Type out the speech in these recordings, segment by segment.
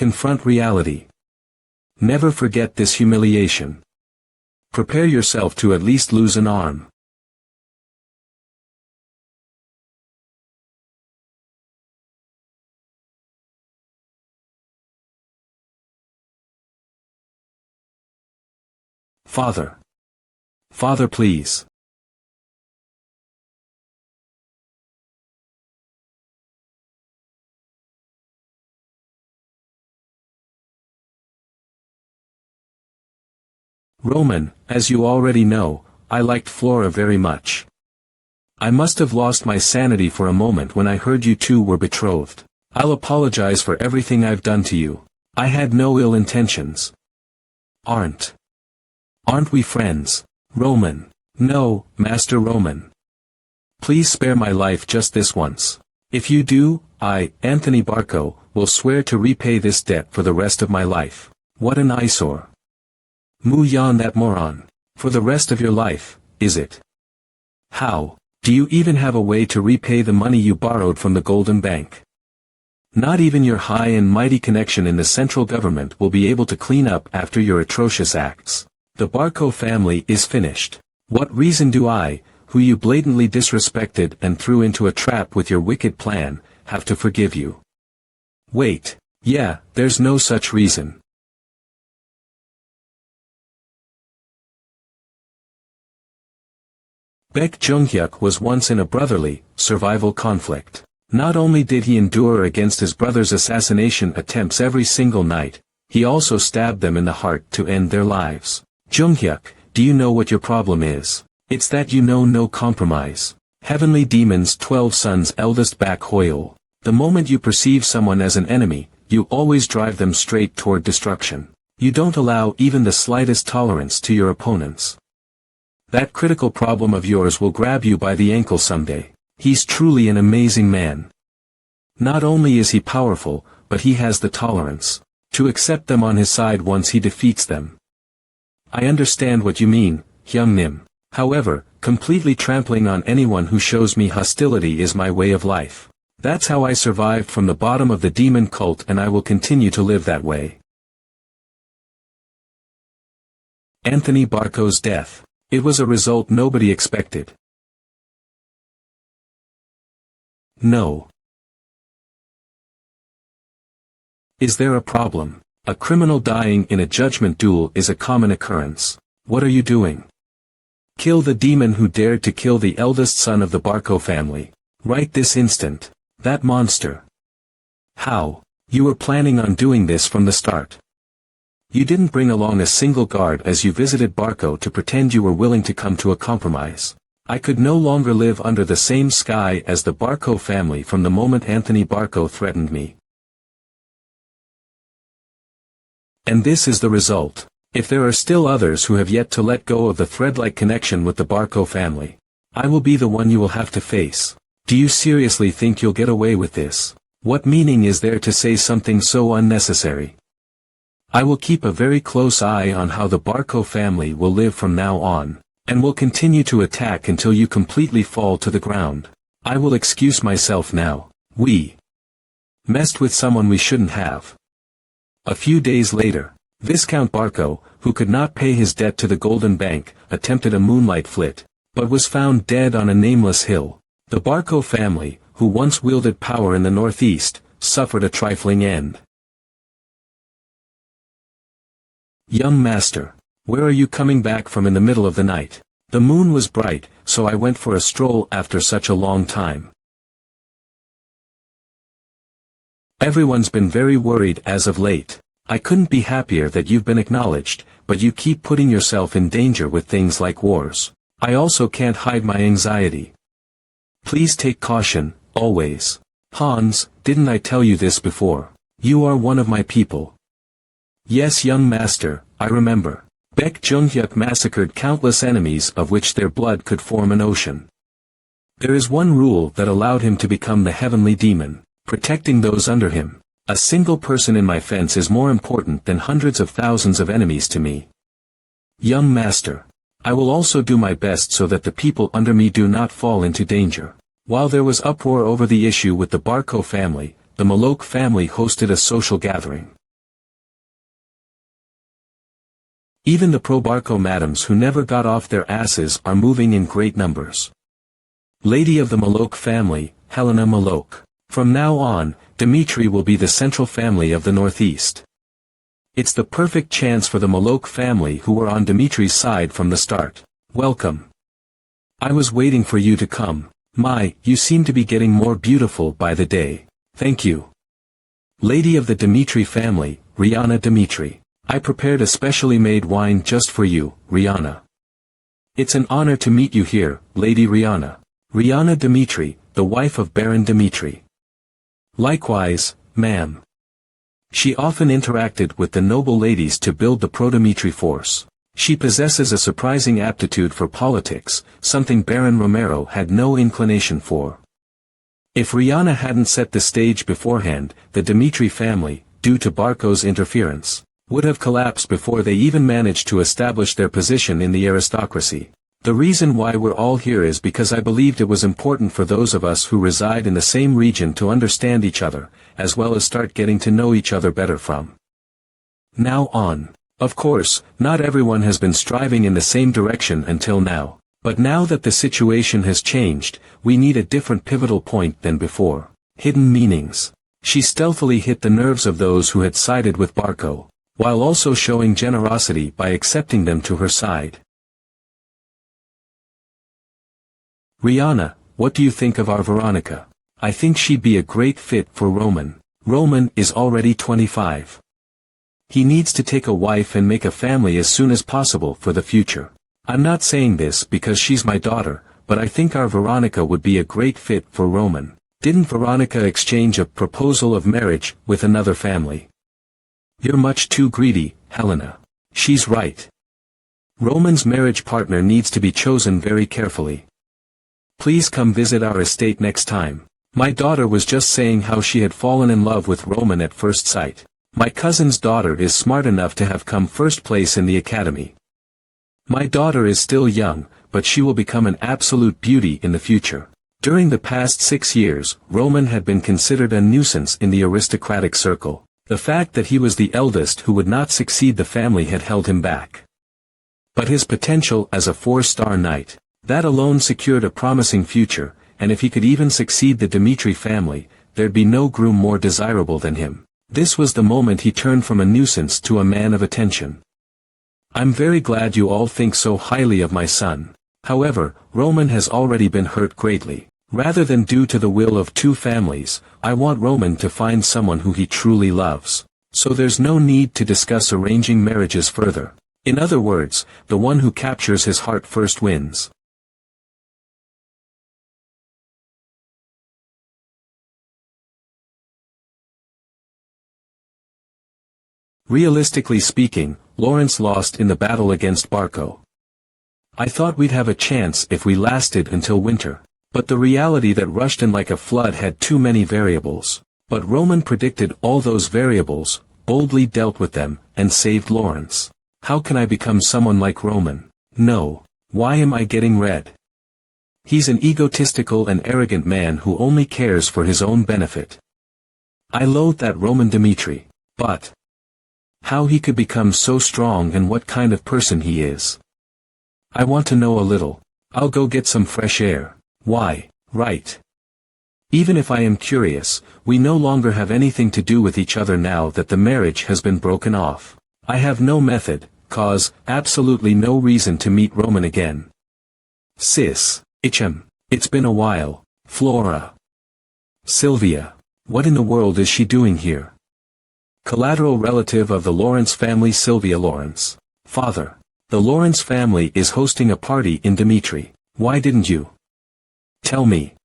Confront reality. Never forget this humiliation. Prepare yourself to at least lose an arm. Father. Father, please. Roman, as you already know, I liked Flora very much. I must have lost my sanity for a moment when I heard you two were betrothed. I'll apologize for everything I've done to you. I had no ill intentions. Aren't we friends? Roman. No, Master Roman. Please spare my life just this once. If you do, I, Anthony Barco, will swear to repay this debt for the rest of my life. What an eyesore. Mu Yan, that moron. For the rest of your life, is it? How? Do you even have a way to repay the money you borrowed from the Golden Bank? Not even your high and mighty connection in the central government will be able to clean up after your atrocious acts. The Barco family is finished. What reason do I, who you blatantly disrespected and threw into a trap with your wicked plan, have to forgive you? Wait. Yeah, there's no such reason. Baek Junghyuk was once in a brotherly, survival conflict. Not only did he endure against his brother's assassination attempts every single night, he also stabbed them in the heart to end their lives. Junghyuk, do you know what your problem is? It's that you know no compromise. Heavenly Demon's 12 sons' eldest Baek Hoyul. The moment you perceive someone as an enemy, you always drive them straight toward destruction. You don't allow even the slightest tolerance to your opponents. That critical problem of yours will grab you by the ankle someday. He's truly an amazing man. Not only is he powerful, but he has the tolerance to accept them on his side once he defeats them. I understand what you mean, Hyung Nim. However, completely trampling on anyone who shows me hostility is my way of life. That's how I survived from the bottom of the demon cult, and I will continue to live that way. Anthony Barco's death. It was a result nobody expected. No. Is there a problem? A criminal dying in a judgment duel is a common occurrence. What are you doing? Kill the demon who dared to kill the eldest son of the Barco family. Right this instant. That monster. How? You were planning on doing this from the start. You didn't bring along a single guard as you visited Barco to pretend you were willing to come to a compromise. I could no longer live under the same sky as the Barco family from the moment Anthony Barco threatened me. And this is the result. If there are still others who have yet to let go of the thread-like connection with the Barco family, I will be the one you will have to face. Do you seriously think you'll get away with this? What meaning is there to say something so unnecessary? I will keep a very close eye on how the Barco family will live from now on, and will continue to attack until you completely fall to the ground. I will excuse myself now. We messed with someone we shouldn't have. A few days later, Viscount Barco, who could not pay his debt to the Golden Bank, attempted a moonlight flit, but was found dead on a nameless hill. The Barco family, who once wielded power in the northeast, suffered a trifling end. Young master, where are you coming back from in the middle of the night? The moon was bright, so I went for a stroll after such a long time. Everyone's been very worried as of late. I couldn't be happier that you've been acknowledged, but you keep putting yourself in danger with things like wars. I also can't hide my anxiety. Please take caution, always. Hans, didn't I tell you this before? You are one of my people. Yes, young master, I remember. Baek Junghyuk massacred countless enemies of which their blood could form an ocean. There is one rule that allowed him to become the heavenly demon, protecting those under him. A single person in my fence is more important than hundreds of thousands of enemies to me. Young master, I will also do my best so that the people under me do not fall into danger. While there was uproar over the issue with the Barco family, the Malok family hosted a social gathering. Even the pro-Barco madams who never got off their asses are moving in great numbers. Lady of the Malok family, Helena Malok. From now on, Dmitri will be the central family of the Northeast. It's the perfect chance for the Malok family who were on Dmitri's side from the start. Welcome. I was waiting for you to come. My, you seem to be getting more beautiful by the day. Thank you. Lady of the Dmitri family, Rihanna Dmitri. I prepared a specially made wine just for you, Rihanna. It's an honor to meet you here, Lady Rihanna. Rihanna Dmitri, the wife of Baron Dmitri. Likewise, ma'am. She often interacted with the noble ladies to build the pro-Dmitri force. She possesses a surprising aptitude for politics, something Baron Romero had no inclination for. If Rihanna hadn't set the stage beforehand, the Dmitri family, due to Barco's interference, would have collapsed before they even managed to establish their position in the aristocracy. The reason why we're all here is because I believed it was important for those of us who reside in the same region to understand each other, as well as start getting to know each other better from now on. Of course, not everyone has been striving in the same direction until now. But now that the situation has changed, we need a different pivotal point than before. Hidden meanings. She stealthily hit the nerves of those who had sided with Barco, while also showing generosity by accepting them to her side. Rihanna, what do you think of our Veronica? I think she'd be a great fit for Roman. Roman is already 25. He needs to take a wife and make a family as soon as possible for the future. I'm not saying this because she's my daughter, but I think our Veronica would be a great fit for Roman. Didn't Veronica exchange a proposal of marriage with another family? You're much too greedy, Helena. She's right. Roman's marriage partner needs to be chosen very carefully. Please come visit our estate next time. My daughter was just saying how she had fallen in love with Roman at first sight. My cousin's daughter is smart enough to have come first place in the academy. My daughter is still young, but she will become an absolute beauty in the future. During the past 6 years, Roman had been considered a nuisance in the aristocratic circle. The fact that he was the eldest who would not succeed the family had held him back. But his potential as a 4-star knight, that alone secured a promising future, and if he could even succeed the Dmitri family, there'd be no groom more desirable than him. This was the moment he turned from a nuisance to a man of attention. I'm very glad you all think so highly of my son. However, Roman has already been hurt greatly. Rather than due to the will of 2 families, I want Roman to find someone who he truly loves. So there's no need to discuss arranging marriages further. In other words, the one who captures his heart first wins. Realistically speaking, Lawrence lost in the battle against Barco. I thought we'd have a chance if we lasted until winter. But the reality that rushed in like a flood had too many variables. But Roman predicted all those variables, boldly dealt with them, and saved Lawrence. How can I become someone like Roman? No. Why am I getting red? He's an egotistical and arrogant man who only cares for his own benefit. I loathe that Roman Dmitri. But how he could become so strong and what kind of person he is. I want to know a little. I'll go get some fresh air. Why, right. Even if I am curious, we no longer have anything to do with each other now that the marriage has been broken off. I have no method, cause, absolutely no reason to meet Roman again. Sis, it's been a while, Flora. Sylvia, what in the world is she doing here? Collateral relative of the Lawrence family, Sylvia Lawrence. Father. The Lawrence family is hosting a party in Dmitri. Why didn't you tell me?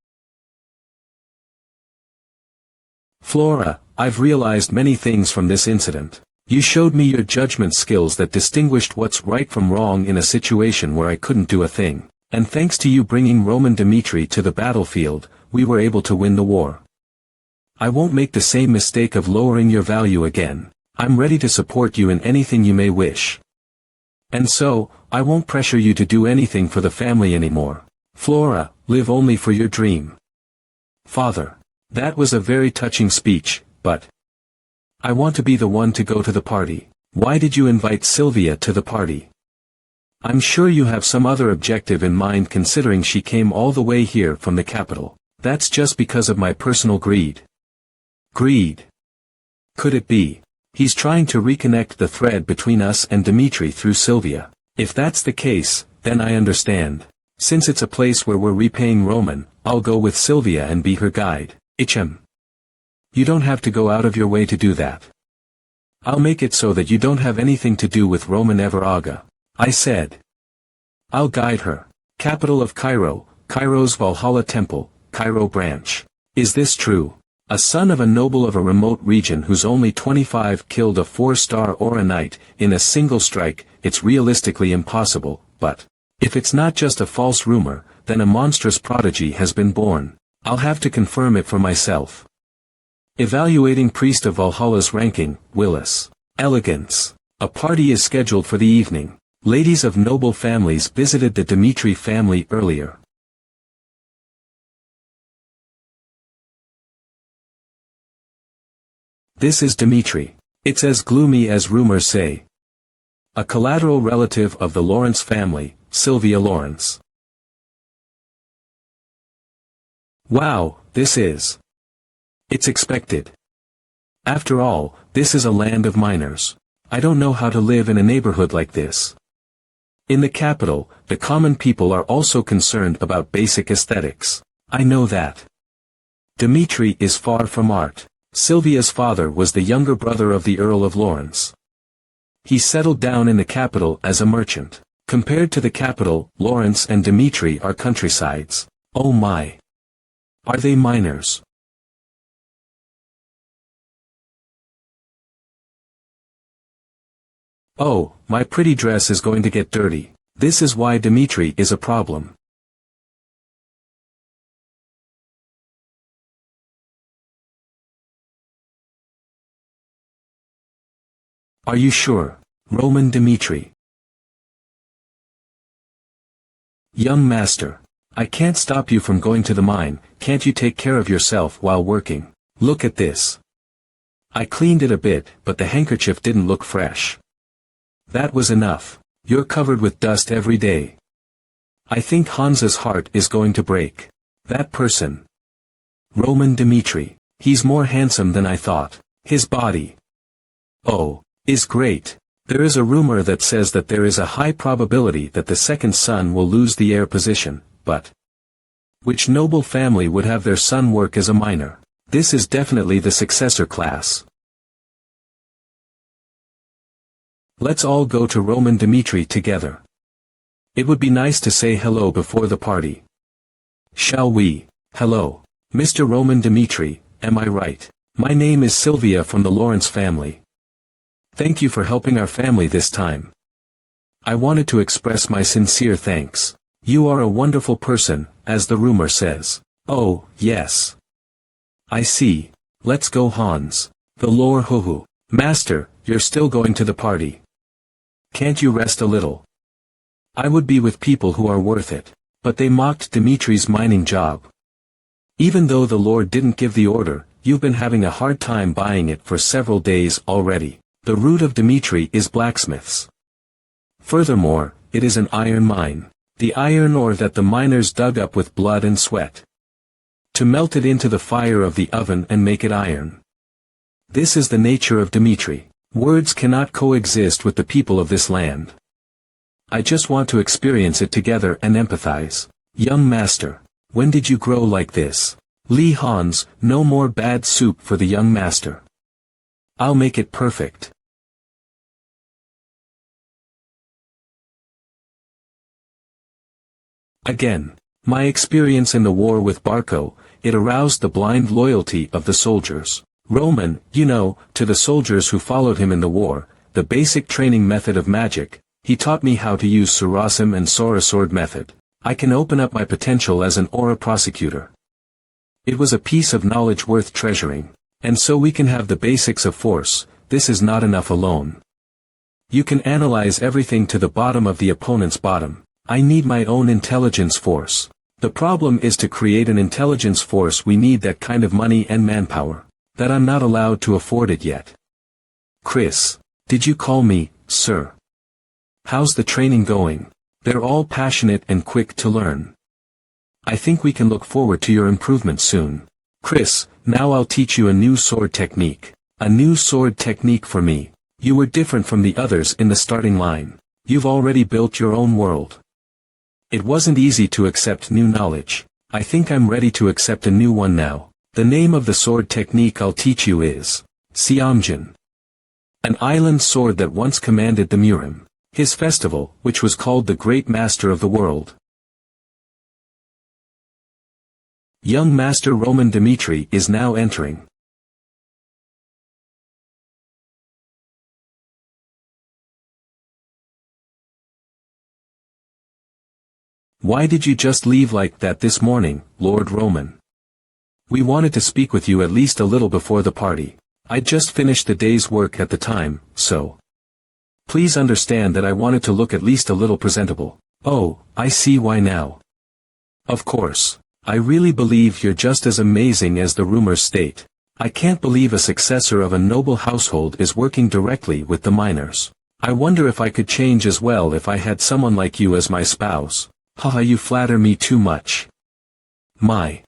Flora, I've realized many things from this incident. You showed me your judgment skills that distinguished what's right from wrong in a situation where I couldn't do a thing. And thanks to you bringing Roman Dmitri to the battlefield, we were able to win the war. I won't make the same mistake of lowering your value again. I'm ready to support you in anything you may wish. And so, I won't pressure you to do anything for the family anymore. Flora, live only for your dream. Father. That was a very touching speech, but I want to be the one to go to the party. Why did you invite Sylvia to the party? I'm sure you have some other objective in mind considering she came all the way here from the capital. That's just because of my personal greed. Greed. Could it be? He's trying to reconnect the thread between us and Dimitri through Sylvia. If that's the case, then I understand. Since it's a place where we're repaying Roman, I'll go with Sylvia and be her guide. Ichem. You don't have to go out of your way to do that. I'll make it so that you don't have anything to do with Roman Everaga. I said. I'll guide her. Capital of Cairo, Cairo's Valhalla Temple, Cairo branch. Is this true? A son of a noble of a remote region who's only 25 killed a 4-star Aura Knight in a single strike. It's realistically impossible, but if it's not just a false rumor, then a monstrous prodigy has been born. I'll have to confirm it for myself. Evaluating Priest of Valhalla's ranking, Willis. Elegance. A party is scheduled for the evening. Ladies of noble families visited the Dimitri family earlier. This is Dimitri. It's as gloomy as rumors say. A collateral relative of the Lawrence family, Sylvia Lawrence. Wow, this is. It's expected. After all, this is a land of miners. I don't know how to live in a neighborhood like this. In the capital, the common people are also concerned about basic aesthetics. I know that. Dimitri is far from art. Sylvia's father was the younger brother of the Earl of Lawrence. He settled down in the capital as a merchant. Compared to the capital, Lawrence and Dimitri are countrysides. Oh my. Are they miners? Oh, my pretty dress is going to get dirty. This is why Dimitri is a problem. Are you sure? Roman Dimitri. Young master. I can't stop you from going to the mine. Can't you take care of yourself while working? Look at this. I cleaned it a bit, but the handkerchief didn't look fresh. That was enough. You're covered with dust every day. I think Hansa's heart is going to break. That person. Roman Dimitri. He's more handsome than I thought. His body. Oh. Is great. There is a rumor that says that there is a high probability that the second son will lose the heir position, but which noble family would have their son work as a miner? This is definitely the successor class. Let's all go to Roman Dimitri together. It would be nice to say hello before the party. Shall we? Hello. Mr. Roman Dimitri, am I right? My name is Sylvia from the Lawrence family. Thank you for helping our family this time. I wanted to express my sincere thanks. You are a wonderful person, as the rumor says. Oh, yes. I see. Let's go, Hans. The Lord Huhu. Master, you're still going to the party. Can't you rest a little? I would be with people who are worth it. But they mocked Dimitri's mining job. Even though the Lord didn't give the order, you've been having a hard time buying it for several days already. The root of Dimitri is blacksmiths. Furthermore, it is an iron mine. The iron ore that the miners dug up with blood and sweat. To melt it into the fire of the oven and make it iron. This is the nature of Dimitri. Words cannot coexist with the people of this land. I just want to experience it together and empathize. Young master, when did you grow like this? Lee Hans, no more bad soup for the young master. I'll make it perfect. Again, my experience in the war with Barco, it aroused the blind loyalty of the soldiers. Roman, you know, to the soldiers who followed him in the war, the basic training method of magic, he taught me how to use Surasim and Sora sword method. I can open up my potential as an aura prosecutor. It was a piece of knowledge worth treasuring. And so we can have the basics of force. This is not enough alone. You can analyze everything to the bottom of the opponent's bottom. I need my own intelligence force. The problem is to create an intelligence force. We need that kind of money and manpower. That I'm not allowed to afford it yet. Chris. Did you call me, sir? How's the training going? They're all passionate and quick to learn. I think we can look forward to your improvement soon. Chris, now I'll teach you a new sword technique. A new sword technique for me. You were different from the others in the starting line. You've already built your own world. It wasn't easy to accept new knowledge. I think I'm ready to accept a new one now. The name of the sword technique I'll teach you is Siamjin. An island sword that once commanded the Murim. His festival, which was called the Great Master of the World. Young Master Roman Dmitri is now entering. Why did you just leave like that this morning, Lord Roman? We wanted to speak with you at least a little before the party. I'd just finished the day's work at the time, so. Please understand that I wanted to look at least a little presentable. Oh, I see why now. Of course. I really believe you're just as amazing as the rumors state. I can't believe a successor of a noble household is working directly with the miners. I wonder if I could change as well if I had someone like you as my spouse. Haha, you flatter me too much. My.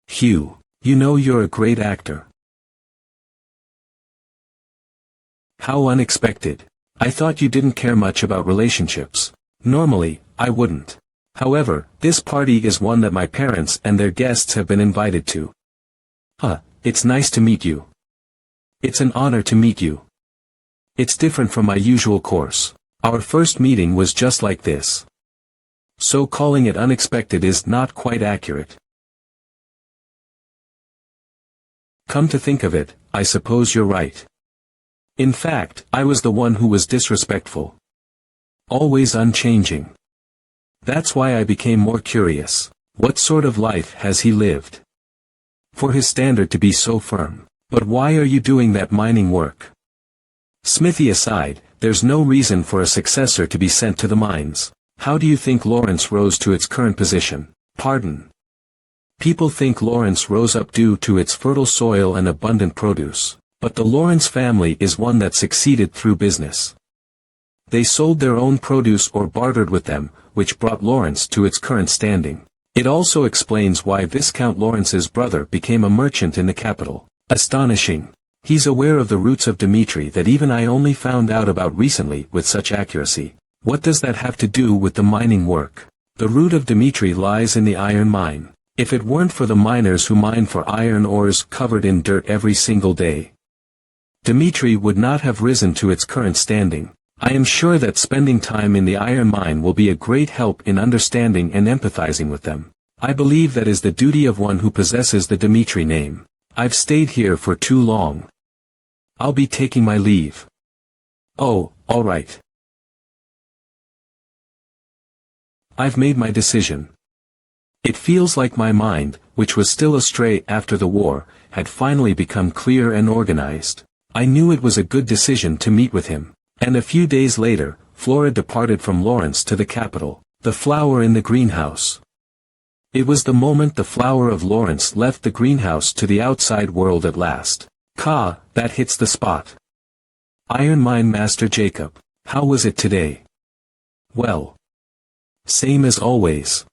Hugh, you know you're a great actor. How unexpected. I thought you didn't care much about relationships. Normally, I wouldn't. However, this party is one that my parents and their guests have been invited to. It's nice to meet you. It's an honor to meet you. It's different from my usual course. Our first meeting was just like this. So calling it unexpected is not quite accurate. Come to think of it, I suppose you're right. In fact, I was the one who was disrespectful. Always unchanging. That's why I became more curious. What sort of life has he lived? For his standard to be so firm. But why are you doing that mining work? Smithy aside, there's no reason for a successor to be sent to the mines. How do you think Lawrence rose to its current position? Pardon. People think Lawrence rose up due to its fertile soil and abundant produce. But the Lawrence family is one that succeeded through business. They sold their own produce or bartered with them, which brought Lawrence to its current standing. It also explains why Viscount Lawrence's brother became a merchant in the capital. Astonishing. He's aware of the roots of Dmitri that even I only found out about recently with such accuracy. What does that have to do with the mining work? The root of Dmitri lies in the iron mine. If it weren't for the miners who mine for iron ores covered in dirt every single day, Dmitri would not have risen to its current standing. I am sure that spending time in the iron mine will be a great help in understanding and empathizing with them. I believe that is the duty of one who possesses the Dmitri name. I've stayed here for too long. I'll be taking my leave. Oh, all right. I've made my decision. It feels like my mind, which was still astray after the war, had finally become clear and organized. I knew it was a good decision to meet with him. And a few days later, Flora departed from Lawrence to the capital, the flower in the greenhouse. It was the moment the flower of Lawrence left the greenhouse to the outside world at last. That hits the spot. Iron Mine Master Jacob, how was it today? Well. Same as always.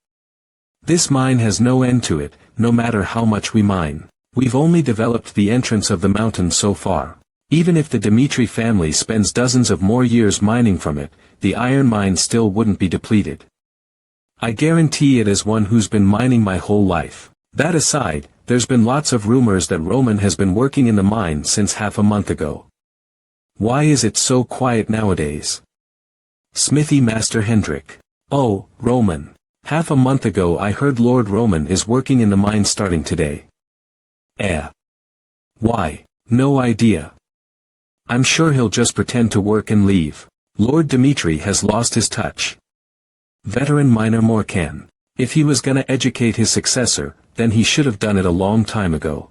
This mine has no end to it, no matter how much we mine. We've only developed the entrance of the mountain so far. Even if the Dmitri family spends dozens of more years mining from it, the iron mine still wouldn't be depleted. I guarantee it as one who's been mining my whole life. That aside, there's been lots of rumors that Roman has been working in the mine since half a month ago. Why is it so quiet nowadays? Smithy Master Hendrik. Oh, Roman. Half a month ago I heard Lord Roman is working in the mine starting today. Why? No idea. I'm sure he'll just pretend to work and leave. Lord Dmitri has lost his touch. Veteran miner Morkan. If he was gonna educate his successor, then he should have done it a long time ago.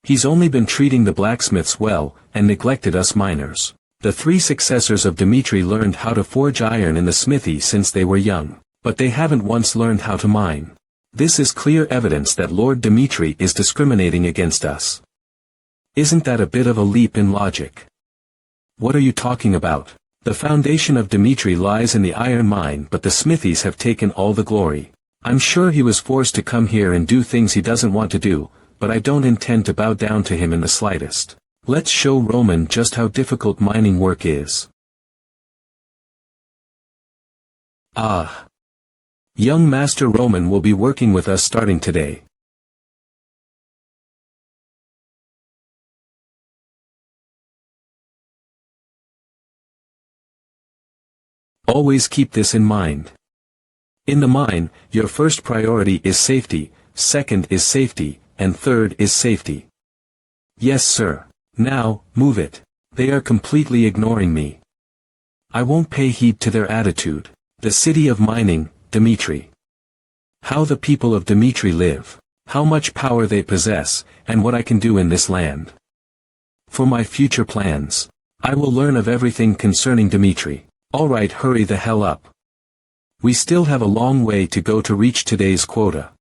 He's only been treating the blacksmiths well, and neglected us miners. The three successors of Dmitri learned how to forge iron in the smithy since they were young, but they haven't once learned how to mine. This is clear evidence that Lord Dmitri is discriminating against us. Isn't that a bit of a leap in logic? What are you talking about? The foundation of Dmitri lies in the iron mine, but the smithies have taken all the glory. I'm sure he was forced to come here and do things he doesn't want to do, but I don't intend to bow down to him in the slightest. Let's show Roman just how difficult mining work is. Ah. Young Master Roman will be working with us starting today. Always keep this in mind. In the mine, your first priority is safety, second is safety, and third is safety. Yes, sir. Now, move it. They are completely ignoring me. I won't pay heed to their attitude. The city of mining, Dmitri. How the people of Dmitri live. How much power they possess, and what I can do in this land. For my future plans, I will learn of everything concerning Dmitri. Alright, hurry the hell up. We still have a long way to go to reach today's quota.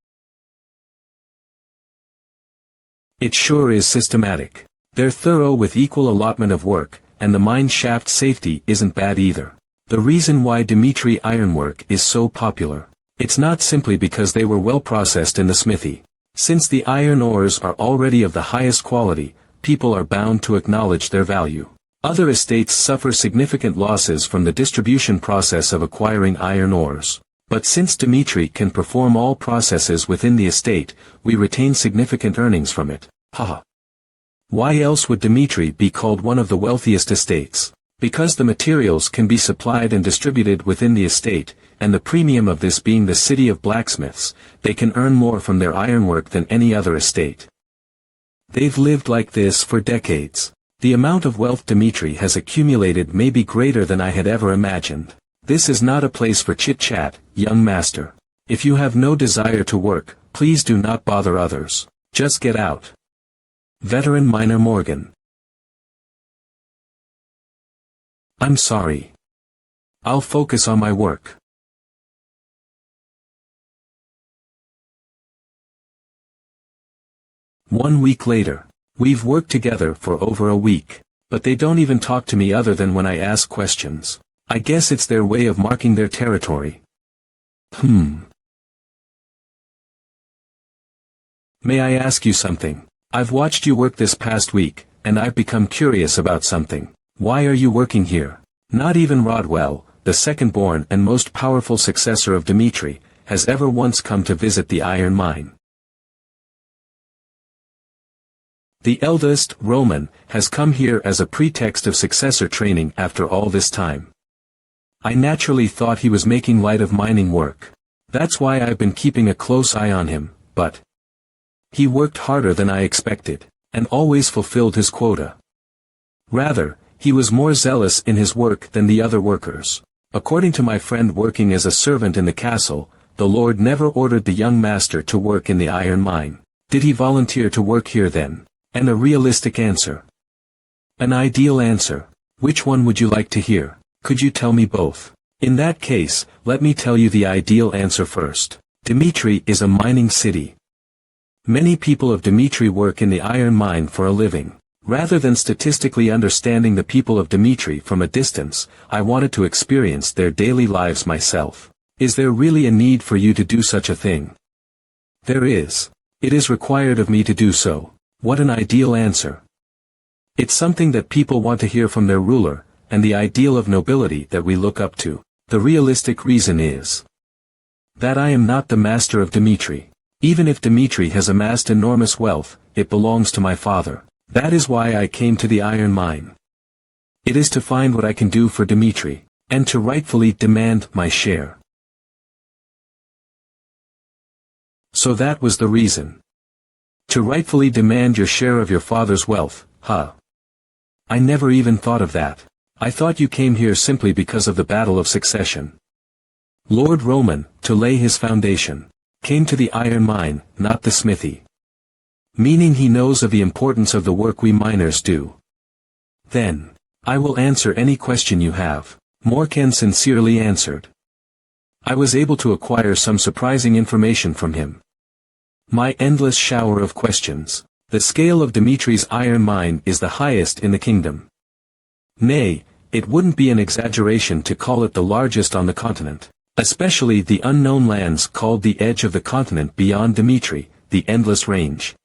It sure is systematic. They're thorough with equal allotment of work, and the mine shaft safety isn't bad either. The reason why Dmitri ironwork is so popular. It's not simply because they were well processed in the smithy. Since the iron ores are already of the highest quality, people are bound to acknowledge their value. Other estates suffer significant losses from the distribution process of acquiring iron ores. But since Dmitri can perform all processes within the estate, we retain significant earnings from it. Haha. Why else would Dmitri be called one of the wealthiest estates? Because the materials can be supplied and distributed within the estate, and the premium of this being the city of blacksmiths, they can earn more from their ironwork than any other estate. They've lived like this for decades. The amount of wealth Dmitri has accumulated may be greater than I had ever imagined. This is not a place for chit-chat, young master. If you have no desire to work, please do not bother others. Just get out. Veteran Miner Morgan. I'm sorry. I'll focus on my work. One week later. We've worked together for over a week, but they don't even talk to me other than when I ask questions. I guess it's their way of marking their territory. May I ask you something? I've watched you work this past week, and I've become curious about something. Why are you working here? Not even Rodwell, the second-born and most powerful successor of Dmitri, has ever once come to visit the iron mine. The eldest, Roman, has come here as a pretext of successor training after all this time. I naturally thought he was making light of mining work. That's why I've been keeping a close eye on him, but he worked harder than I expected, and always fulfilled his quota. Rather, he was more zealous in his work than the other workers. According to my friend working as a servant in the castle, the Lord never ordered the young master to work in the iron mine. Did he volunteer to work here then? And a realistic answer. An ideal answer. Which one would you like to hear? Could you tell me both? In that case, let me tell you the ideal answer first. Dmitri is a mining city. Many people of Dmitri work in the iron mine for a living. Rather than statistically understanding the people of Dmitri from a distance, I wanted to experience their daily lives myself. Is there really a need for you to do such a thing? There is. It is required of me to do so. What an ideal answer. It's something that people want to hear from their ruler, and the ideal of nobility that we look up to. The realistic reason is that I am not the master of Dmitri. Even if Dmitri has amassed enormous wealth, it belongs to my father. That is why I came to the iron mine. It is to find what I can do for Dmitri, and to rightfully demand my share. So that was the reason. To rightfully demand your share of your father's wealth, huh? I never even thought of that. I thought you came here simply because of the battle of succession. Lord Roman, to lay his foundation, came to the iron mine, not the smithy. Meaning he knows of the importance of the work we miners do. Then, I will answer any question you have, Morkan sincerely answered. I was able to acquire some surprising information from him. My endless shower of questions. The scale of Dimitri's iron mine is the highest in the kingdom. Nay, it wouldn't be an exaggeration to call it the largest on the continent, especially the unknown lands called the edge of the continent beyond Dimitri, the endless range.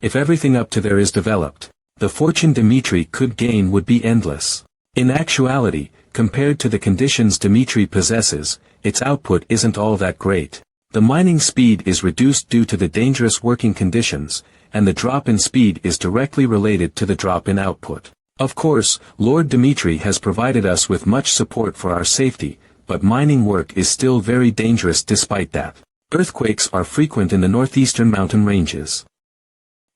If everything up to there is developed, the fortune Dimitri could gain would be endless. In actuality, compared to the conditions Dimitri possesses, its output isn't all that great. The mining speed is reduced due to the dangerous working conditions, and the drop in speed is directly related to the drop in output. Of course, Lord Dimitri has provided us with much support for our safety, but mining work is still very dangerous despite that. Earthquakes are frequent in the northeastern mountain ranges.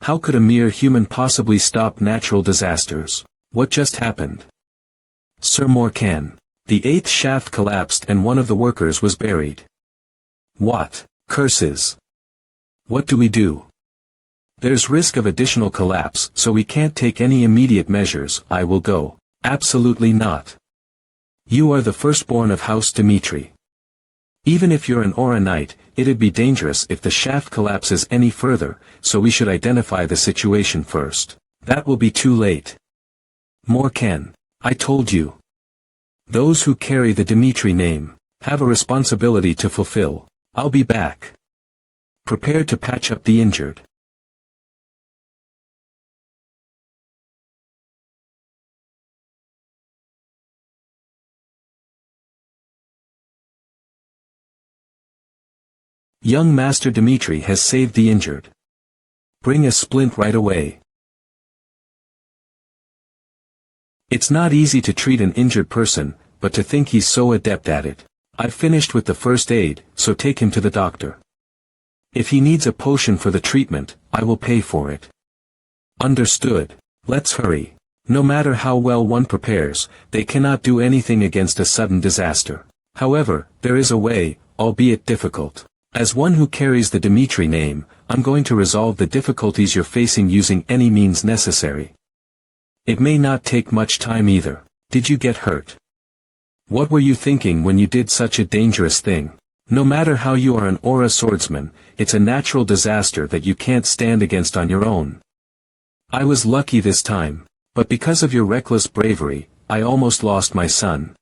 How could a mere human possibly stop natural disasters? What just happened? Sir Morkan. The eighth shaft collapsed and one of the workers was buried. What? Curses. What do we do? There's risk of additional collapse, so we can't take any immediate measures. I will go. Absolutely not. You are the firstborn of House Dimitri. Even if you're an Aura Knight, it'd be dangerous if the shaft collapses any further, so we should identify the situation first. That will be too late. Morkan. I told you. Those who carry the Dimitri name have a responsibility to fulfill. I'll be back. Prepare to patch up the injured. Young Master Dimitri has saved the injured. Bring a splint right away. It's not easy to treat an injured person, but to think he's so adept at it. I've finished with the first aid, so take him to the doctor. If he needs a potion for the treatment, I will pay for it. Understood. Let's hurry. No matter how well one prepares, they cannot do anything against a sudden disaster. However, there is a way, albeit difficult. As one who carries the Dimitri name, I'm going to resolve the difficulties you're facing using any means necessary. It may not take much time either. Did you get hurt? What were you thinking when you did such a dangerous thing? No matter how you are an aura swordsman, it's a natural disaster that you can't stand against on your own. I was lucky this time, but because of your reckless bravery, I almost lost my son.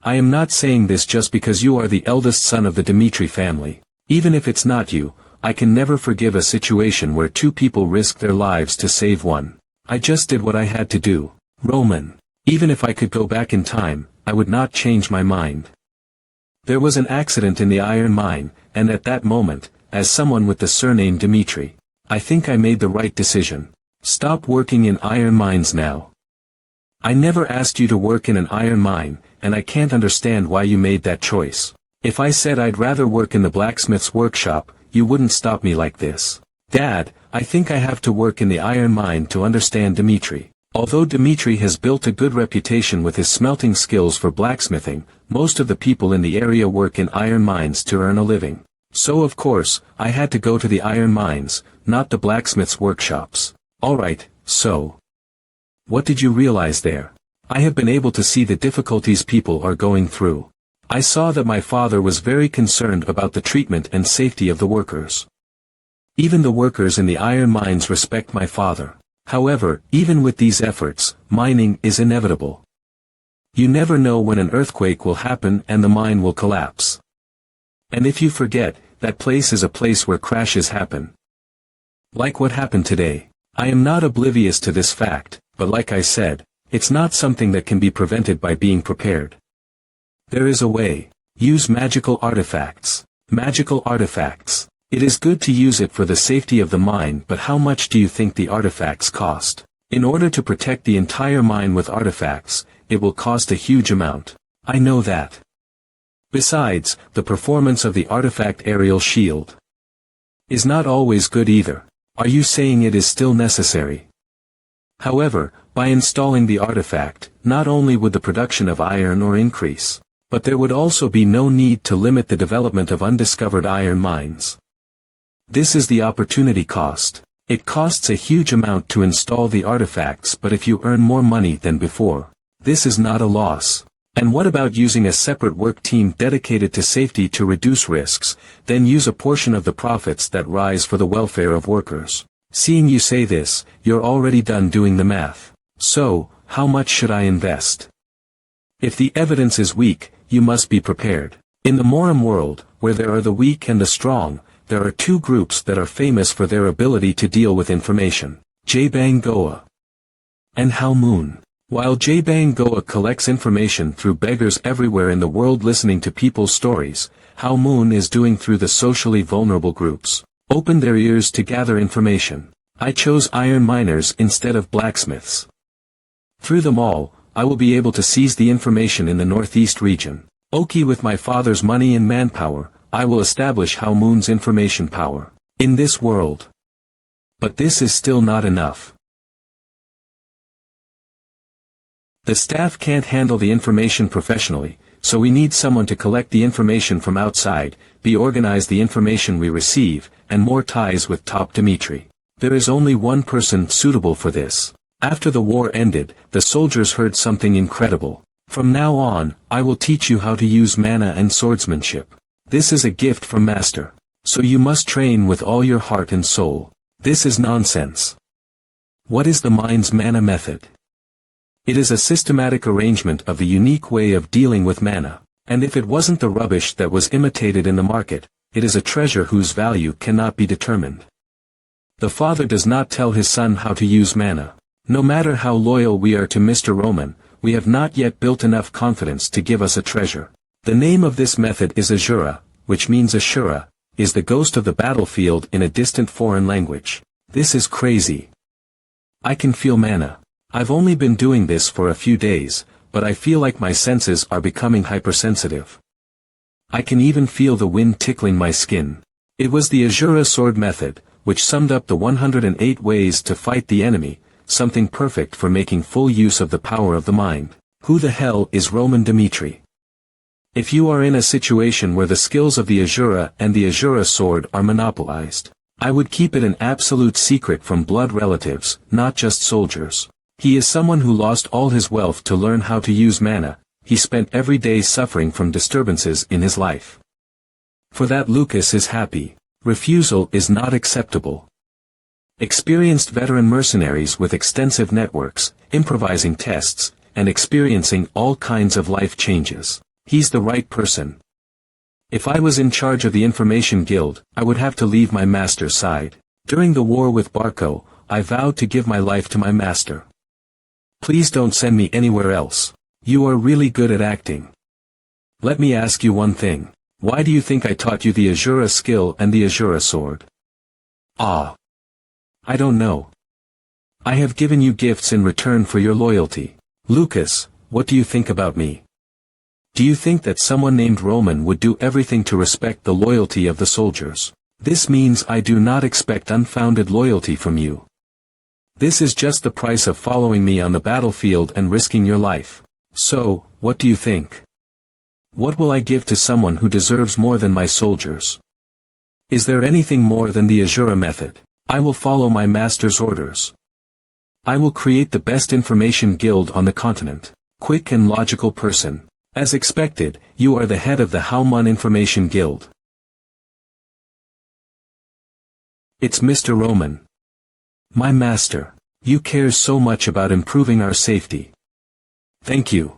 I am not saying this just because you are the eldest son of the Dimitri family. Even if it's not you, I can never forgive a situation where two people risk their lives to save one. I just did what I had to do. Roman. Even if I could go back in time, I would not change my mind. There was an accident in the iron mine, and at that moment, as someone with the surname Dimitri, I think I made the right decision. Stop working in iron mines now. I never asked you to work in an iron mine, and I can't understand why you made that choice. If I said I'd rather work in the blacksmith's workshop, you wouldn't stop me like this. Dad, I think I have to work in the iron mine to understand Dimitri. Although Dimitri has built a good reputation with his smelting skills for blacksmithing, most of the people in the area work in iron mines to earn a living. So of course, I had to go to the iron mines, not the blacksmith's workshops. Alright, so. What did you realize there? I have been able to see the difficulties people are going through. I saw that my father was very concerned about the treatment and safety of the workers. Even the workers in the iron mines respect my father. However, even with these efforts, mining is inevitable. You never know when an earthquake will happen and the mine will collapse. And if you forget, that place is a place where crashes happen. Like what happened today. I am not oblivious to this fact, but like I said, it's not something that can be prevented by being prepared. There is a way. Use magical artifacts. Magical artifacts. It is good to use it for the safety of the mine, but how much do you think the artifacts cost? In order to protect the entire mine with artifacts, it will cost a huge amount. I know that. Besides, the performance of the artifact aerial shield is not always good either. Are you saying it is still necessary? However, by installing the artifact, not only would the production of iron ore increase, but there would also be no need to limit the development of undiscovered iron mines. This is the opportunity cost. It costs a huge amount to install the artifacts, but if you earn more money than before, this is not a loss. And what about using a separate work team dedicated to safety to reduce risks, then use a portion of the profits that rise for the welfare of workers? Seeing you say this, you're already done doing the math. So, how much should I invest? If the evidence is weak, you must be prepared. In the Moram world, where there are the weak and the strong, there are two groups that are famous for their ability to deal with information: Jabang Goa and Hao Moon. While Jabang Goa collects information through beggars everywhere in the world listening to people's stories, Hao Moon is doing through the socially vulnerable groups. Open their ears to gather information. I chose iron miners instead of blacksmiths. Through them all, I will be able to seize the information in the northeast region. Okay, with my father's money and manpower, I will establish Hao Moon's information power in this world. But this is still not enough. The staff can't handle the information professionally, so we need someone to collect the information from outside, organize the information we receive, and more ties with Top Dimitri. There is only one person suitable for this. After the war ended, the soldiers heard something incredible. From now on, I will teach you how to use mana and swordsmanship. This is a gift from Master. So you must train with all your heart and soul. This is nonsense. What is the mind's mana method? It is a systematic arrangement of the unique way of dealing with mana, and if it wasn't the rubbish that was imitated in the market, it is a treasure whose value cannot be determined. The father does not tell his son how to use mana. No matter how loyal we are to Mr. Roman, we have not yet built enough confidence to give us a treasure. The name of this method is Ashura, which means Ashura, is the ghost of the battlefield in a distant foreign language. This is crazy. I can feel mana. I've only been doing this for a few days, but I feel like my senses are becoming hypersensitive. I can even feel the wind tickling my skin. It was the Ashura sword method, which summed up the 108 ways to fight the enemy, something perfect for making full use of the power of the mind. Who the hell is Roman Dimitri? If you are in a situation where the skills of the Ashura and the Ashura sword are monopolized, I would keep it an absolute secret from blood relatives, not just soldiers. He is someone who lost all his wealth to learn how to use mana. He spent every day suffering from disturbances in his life. For that Lucas is happy. Refusal is not acceptable. Experienced veteran mercenaries with extensive networks, improvising tests, and experiencing all kinds of life changes. He's the right person. If I was in charge of the Information Guild, I would have to leave my master's side. During the war with Barco, I vowed to give my life to my master. Please don't send me anywhere else. You are really good at acting. Let me ask you one thing. Why do you think I taught you the Ashura skill and the Ashura sword? I don't know. I have given you gifts in return for your loyalty. Lucas, what do you think about me? Do you think that someone named Roman would do everything to respect the loyalty of the soldiers? This means I do not expect unfounded loyalty from you. This is just the price of following me on the battlefield and risking your life. So, what do you think? What will I give to someone who deserves more than my soldiers? Is there anything more than the Ashura method? I will follow my master's orders. I will create the best information guild on the continent. Quick and logical person. As expected, you are the head of the Haoman Information Guild. It's Mr. Roman. My master. You care so much about improving our safety. Thank you.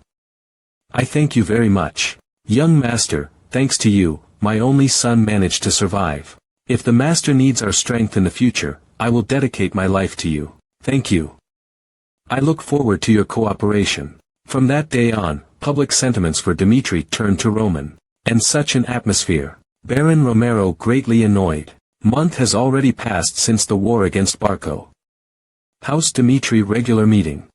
I thank you very much. Young master, thanks to you, my only son managed to survive. If the master needs our strength in the future, I will dedicate my life to you. Thank you. I look forward to your cooperation. From that day on, public sentiments for Dimitri turned to Roman. And such an atmosphere. Baron Romero greatly annoyed. Month has already passed since the war against Barco. House Dimitri regular meeting.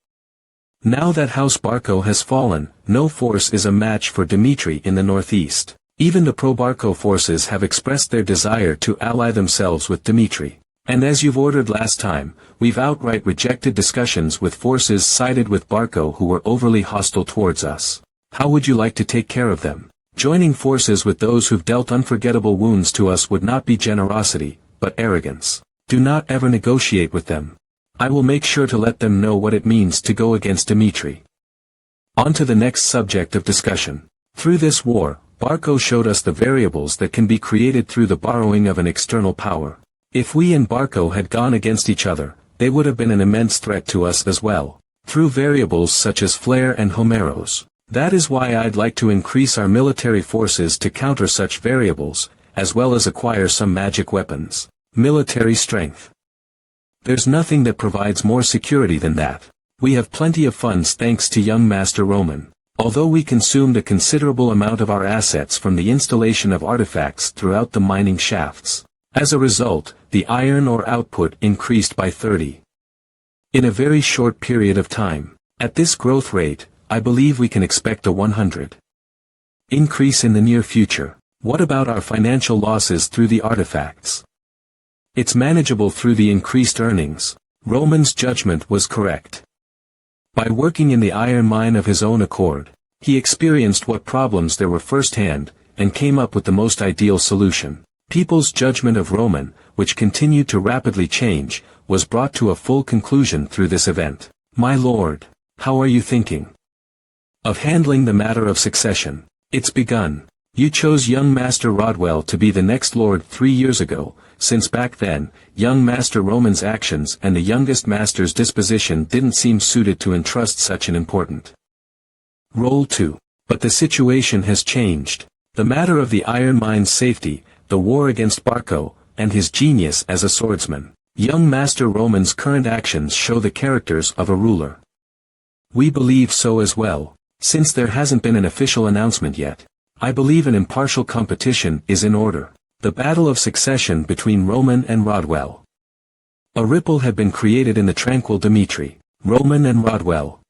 Now that House Barco has fallen, no force is a match for Dimitri in the northeast. Even the pro-Barco forces have expressed their desire to ally themselves with Dimitri. And as you've ordered last time, we've outright rejected discussions with forces sided with Barco who were overly hostile towards us. How would you like to take care of them? Joining forces with those who've dealt unforgettable wounds to us would not be generosity, but arrogance. Do not ever negotiate with them. I will make sure to let them know what it means to go against Dmitri. On to the next subject of discussion. Through this war, Barco showed us the variables that can be created through the borrowing of an external power. If we and Barco had gone against each other, they would have been an immense threat to us as well, through variables such as Flare and Homeros. That is why I'd like to increase our military forces to counter such variables, as well as acquire some magic weapons. Military strength. There's nothing that provides more security than that. We have plenty of funds thanks to young Master Roman. Although we consumed a considerable amount of our assets from the installation of artifacts throughout the mining shafts. As a result, the iron ore output increased by 30. In a very short period of time. At this growth rate, I believe we can expect a 100 increase in the near future. What about our financial losses through the artifacts? It's manageable through the increased earnings. Roman's judgment was correct. By working in the iron mine of his own accord, he experienced what problems there were firsthand, and came up with the most ideal solution. People's judgment of Roman, which continued to rapidly change, was brought to a full conclusion through this event. My lord, how are you thinking of handling the matter of succession? It's begun. You chose young Master Rodwell to be the next lord 3 years ago, since back then, young Master Roman's actions and the youngest master's disposition didn't seem suited to entrust such an important role to. But the situation has changed. The matter of the iron mine's safety, the war against Barco, and his genius as a swordsman. Young Master Roman's current actions show the characters of a ruler. We believe so as well, since there hasn't been an official announcement yet. I believe an impartial competition is in order. The battle of succession between Roman and Rodwell. A ripple had been created in the tranquil Dmitri. Roman and Rodwell.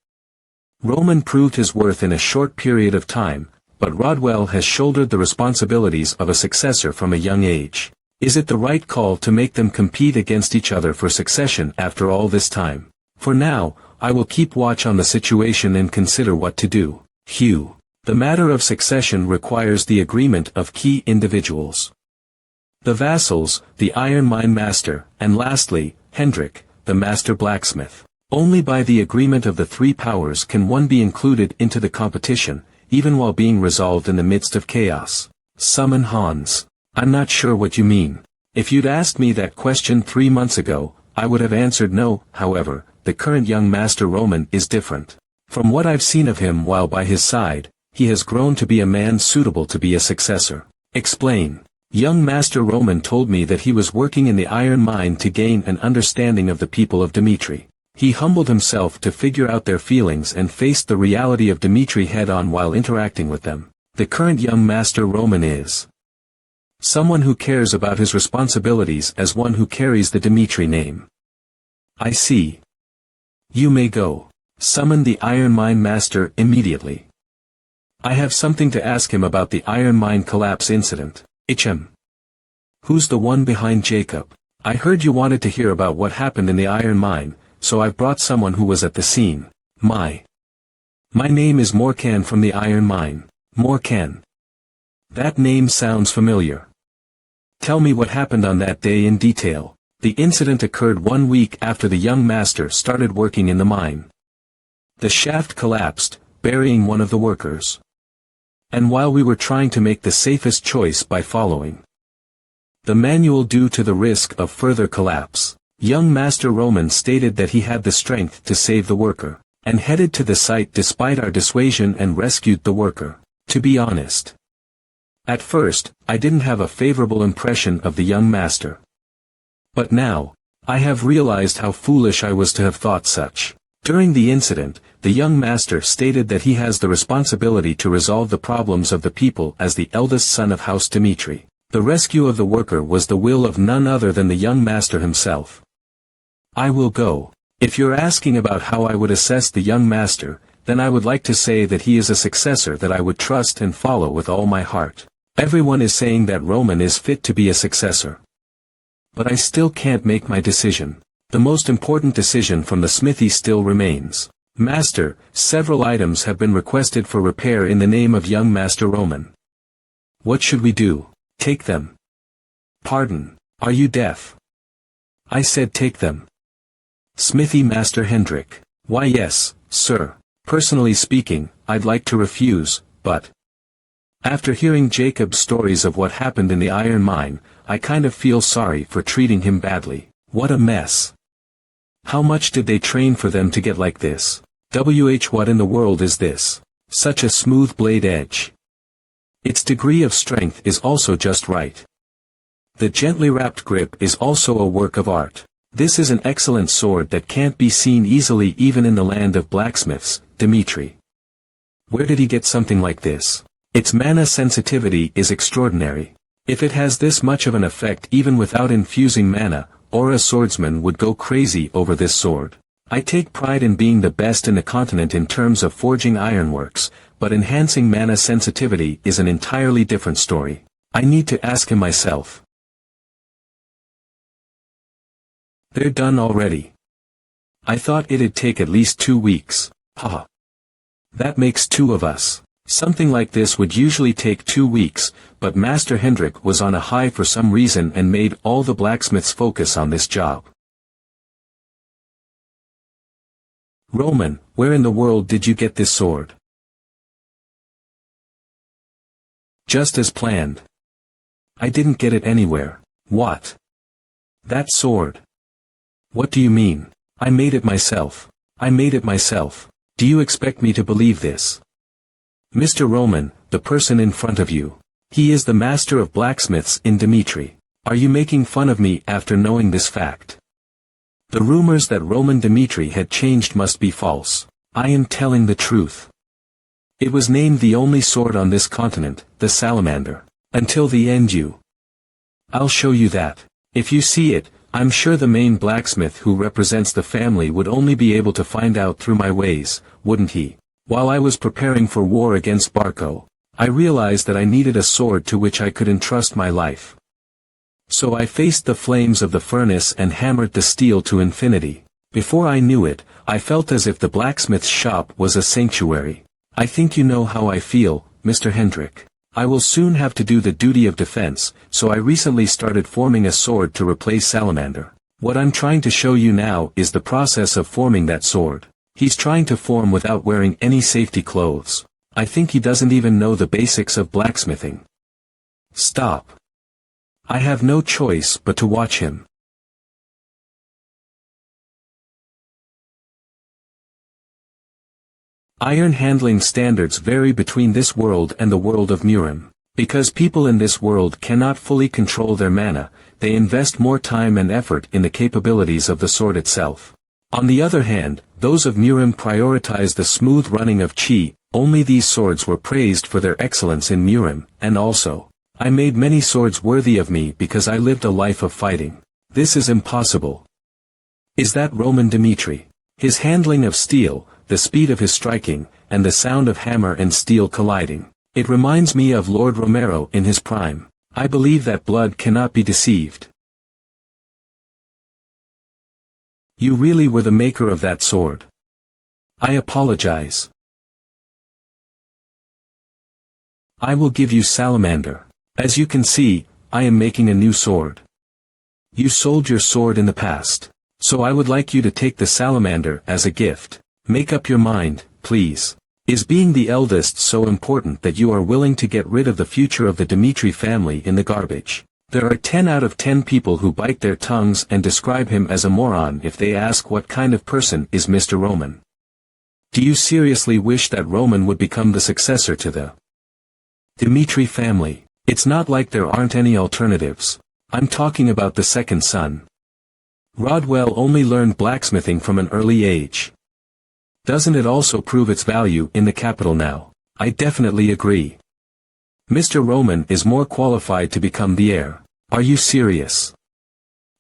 Roman proved his worth in a short period of time, but Rodwell has shouldered the responsibilities of a successor from a young age. Is it the right call to make them compete against each other for succession after all this time? For now, I will keep watch on the situation and consider what to do. Hugh. The matter of succession requires the agreement of key individuals. The vassals, the iron mine master, and lastly, Hendrik, the master blacksmith. Only by the agreement of the three powers can one be included into the competition, even while being resolved in the midst of chaos. Summon Hans. I'm not sure what you mean. If you'd asked me that question 3 months ago, I would have answered no. However, the current young Master Roman is different. From what I've seen of him while by his side, he has grown to be a man suitable to be a successor. Explain. Young Master Roman told me that he was working in the iron mine to gain an understanding of the people of Dmitri. He humbled himself to figure out their feelings and faced the reality of Dmitri head-on while interacting with them. The current young Master Roman is someone who cares about his responsibilities as one who carries the Dmitri name. I see. You may go. Summon the iron mine master immediately. I have something to ask him about the iron mine collapse incident. HM. Who's the one behind Jacob? I heard you wanted to hear about what happened in the iron mine, so I've brought someone who was at the scene. My name is Morcan from the iron mine. Morcan. That name sounds familiar. Tell me what happened on that day in detail. The incident occurred 1 week after the young master started working in the mine. The shaft collapsed, burying one of the workers. And while we were trying to make the safest choice by following the manual due to the risk of further collapse, young Master Roman stated that he had the strength to save the worker, and headed to the site despite our dissuasion and rescued the worker. To be honest, at first, I didn't have a favorable impression of the young master. But now, I have realized how foolish I was to have thought such. During the incident, the young master stated that he has the responsibility to resolve the problems of the people as the eldest son of House Dmitri. The rescue of the worker was the will of none other than the young master himself. I will go. If you're asking about how I would assess the young master, then I would like to say that he is a successor that I would trust and follow with all my heart. Everyone is saying that Roman is fit to be a successor. But I still can't make my decision. The most important decision from the smithy still remains. Master, several items have been requested for repair in the name of young Master Roman. What should we do? Take them. Pardon, are you deaf? I said take them. Smithy Master Hendrik. Why yes, sir. Personally speaking, I'd like to refuse, but... After hearing Jacob's stories of what happened in the iron mine, I kind of feel sorry for treating him badly. What a mess. How much did they train for them to get like this? What in the world is this? Such a smooth blade edge. Its degree of strength is also just right. The gently wrapped grip is also a work of art. This is an excellent sword that can't be seen easily even in the land of blacksmiths, Dimitri. Where did he get something like this? Its mana sensitivity is extraordinary. If it has this much of an effect even without infusing mana, a swordsman would go crazy over this sword. I take pride in being the best in the continent in terms of forging ironworks, but enhancing mana sensitivity is an entirely different story. I need to ask him myself. They're done already. I thought it'd take at least 2 weeks. Haha. That makes 2 of us. Something like this would usually take 2 weeks, but Master Hendrik was on a high for some reason and made all the blacksmiths focus on this job. Roman, where in the world did you get this sword? Just as planned. I didn't get it anywhere. What? That sword. What do you mean? I made it myself. I made it myself. Do you expect me to believe this? Mr. Roman, the person in front of you. He is the master of blacksmiths in Dimitri. Are you making fun of me after knowing this fact? The rumors that Roman Dimitri had changed must be false. I am telling the truth. It was named the only sword on this continent, the salamander. Until the end you. I'll show you that. If you see it, I'm sure the main blacksmith who represents the family would only be able to find out through my ways, wouldn't he? While I was preparing for war against Barco, I realized that I needed a sword to which I could entrust my life. So I faced the flames of the furnace and hammered the steel to infinity. Before I knew it, I felt as if the blacksmith's shop was a sanctuary. I think you know how I feel, Mr. Hendrik. I will soon have to do the duty of defense, so I recently started forming a sword to replace Salamander. What I'm trying to show you now is the process of forming that sword. He's trying to form without wearing any safety clothes. I think he doesn't even know the basics of blacksmithing. Stop. I have no choice but to watch him. Iron handling standards vary between this world and the world of Murim. Because people in this world cannot fully control their mana, they invest more time and effort in the capabilities of the sword itself. On the other hand, those of Murim prioritize the smooth running of chi. Only these swords were praised for their excellence in Murim, and also, I made many swords worthy of me because I lived a life of fighting. This is impossible. Is that Roman Dimitri? His handling of steel, the speed of his striking, and the sound of hammer and steel colliding. It reminds me of Lord Romero in his prime. I believe that blood cannot be deceived. You really were the maker of that sword. I apologize. I will give you Salamander. As you can see, I am making a new sword. You sold your sword in the past. So I would like you to take the Salamander as a gift. Make up your mind, please. Is being the eldest so important that you are willing to get rid of the future of the Dimitri family in the garbage? There are 10 out of 10 people who bite their tongues and describe him as a moron if they ask what kind of person is Mr. Roman. Do you seriously wish that Roman would become the successor to the Dimitri family? It's not like there aren't any alternatives. I'm talking about the second son. Rodwell only learned blacksmithing from an early age. Doesn't it also prove its value in the capital now? I definitely agree. Mr. Roman is more qualified to become the heir. Are you serious?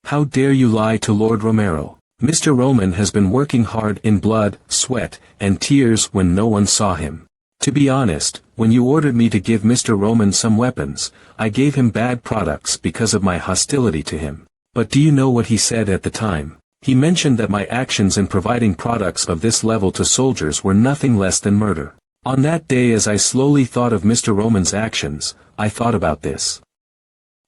How dare you lie to Lord Romero? Mr. Roman has been working hard in blood, sweat, and tears when no one saw him. To be honest, when you ordered me to give Mr. Roman some weapons, I gave him bad products because of my hostility to him. But do you know what he said at the time? He mentioned that my actions in providing products of this level to soldiers were nothing less than murder. On that day, as I slowly thought of Mr. Roman's actions, I thought about this.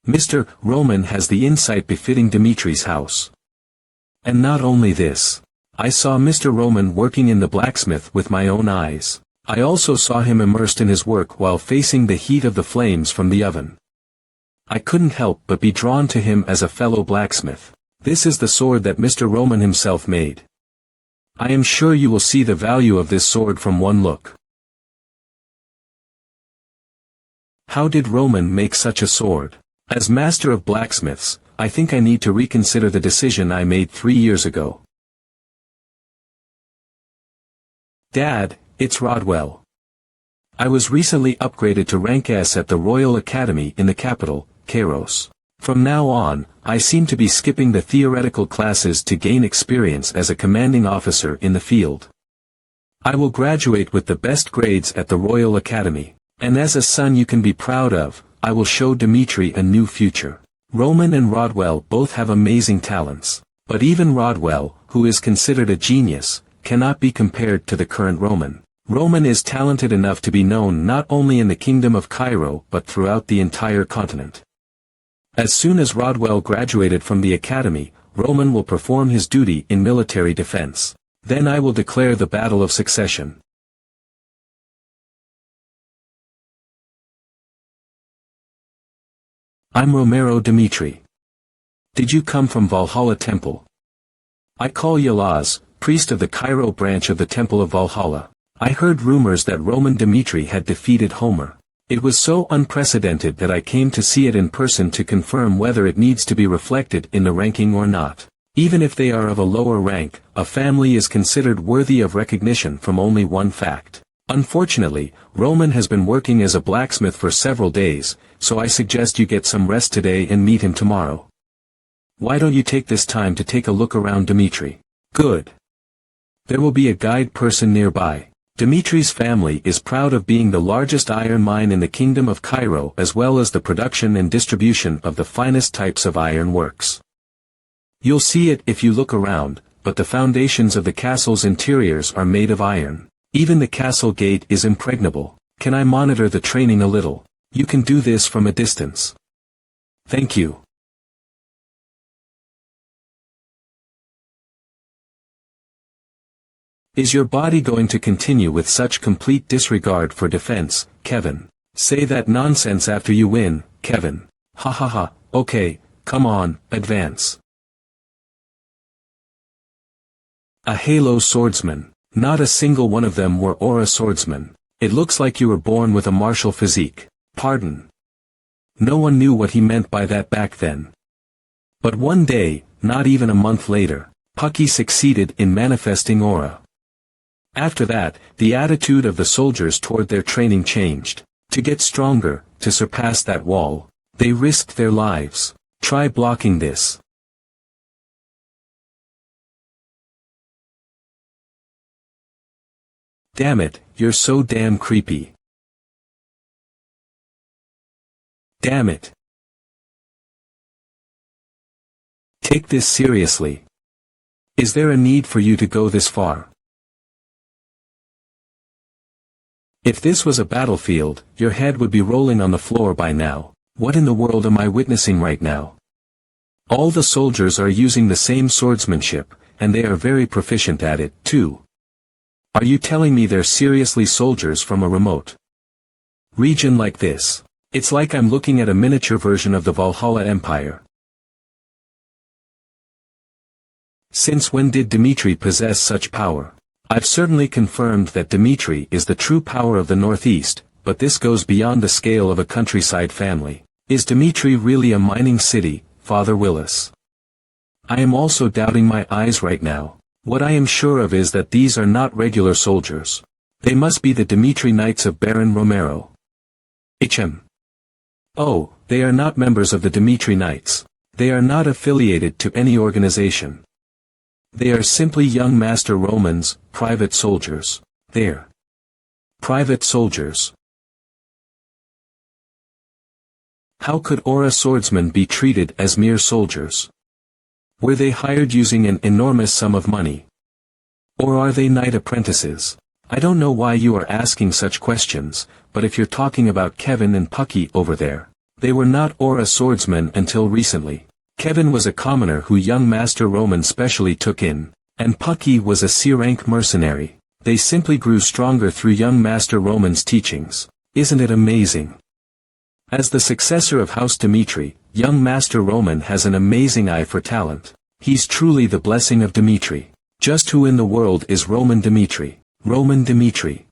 Mr. Roman has the insight befitting Dimitri's house. And not only this. I saw Mr. Roman working in the blacksmith with my own eyes. I also saw him immersed in his work while facing the heat of the flames from the oven. I couldn't help but be drawn to him as a fellow blacksmith. This is the sword that Mr. Roman himself made. I am sure you will see the value of this sword from one look. How did Roman make such a sword? As master of blacksmiths, I think I need to reconsider the decision I made 3 years ago. Dad, it's Rodwell. I was recently upgraded to rank S at the Royal Academy in the capital, Kairos. From now on, I seem to be skipping the theoretical classes to gain experience as a commanding officer in the field. I will graduate with the best grades at the Royal Academy, and as a son you can be proud of, I will show Dimitri a new future. Roman and Rodwell both have amazing talents, but even Rodwell, who is considered a genius, cannot be compared to the current Roman. Roman is talented enough to be known not only in the kingdom of Cairo but throughout the entire continent. As soon as Rodwell graduated from the academy, Roman will perform his duty in military defense. Then I will declare the battle of succession. I'm Romero Dimitri. Did you come from Valhalla Temple? I call Yalaz, priest of the Cairo branch of the Temple of Valhalla. I heard rumors that Roman Dimitri had defeated Homer. It was so unprecedented that I came to see it in person to confirm whether it needs to be reflected in the ranking or not. Even if they are of a lower rank, a family is considered worthy of recognition from only one fact. Unfortunately, Roman has been working as a blacksmith for several days, so I suggest you get some rest today and meet him tomorrow. Why don't you take this time to take a look around Dimitri? Good. There will be a guide person nearby. Dimitri's family is proud of being the largest iron mine in the kingdom of Cairo as well as the production and distribution of the finest types of iron works. You'll see it if you look around, but the foundations of the castle's interiors are made of iron. Even the castle gate is impregnable. Can I monitor the training a little? You can do this from a distance. Thank you. Is your body going to continue with such complete disregard for defense, Kevin? Say that nonsense after you win, Kevin. Ha ha ha, okay, come on, advance. A Halo swordsman. Not a single one of them were Aura swordsmen. It looks like you were born with a martial physique. Pardon. No one knew what he meant by that back then. But one day, not even a month later, Pucky succeeded in manifesting Aura. After that, the attitude of the soldiers toward their training changed. To get stronger, to surpass that wall, they risked their lives. Try blocking this. Damn it, you're so damn creepy. Damn it. Take this seriously. Is there a need for you to go this far? If this was a battlefield, your head would be rolling on the floor by now. What in the world am I witnessing right now? All the soldiers are using the same swordsmanship, and they are very proficient at it, too. Are you telling me they're seriously soldiers from a remote region like this? It's like I'm looking at a miniature version of the Valhalla Empire. Since when did Dimitri possess such power? I've certainly confirmed that Dimitri is the true power of the Northeast, but this goes beyond the scale of a countryside family. Is Dimitri really a mining city, Father Willis? I am also doubting my eyes right now. What I am sure of is that these are not regular soldiers. They must be the Dimitri Knights of Baron Romero. Oh, they are not members of the Dimitri Knights. They are not affiliated to any organization. They are simply young Master Romans, private soldiers. They're private soldiers. How could Aura swordsmen be treated as mere soldiers? Were they hired using an enormous sum of money? Or are they knight apprentices? I don't know why you are asking such questions, but if you're talking about Kevin and Pucky over there, they were not Aura swordsmen until recently. Kevin was a commoner who young Master Roman specially took in, and Pucky was a C-rank mercenary. They simply grew stronger through young Master Roman's teachings. Isn't it amazing? As the successor of House Dimitri, young Master Roman has an amazing eye for talent. He's truly the blessing of Dimitri. Just who in the world is Roman Dimitri? Roman Dimitri.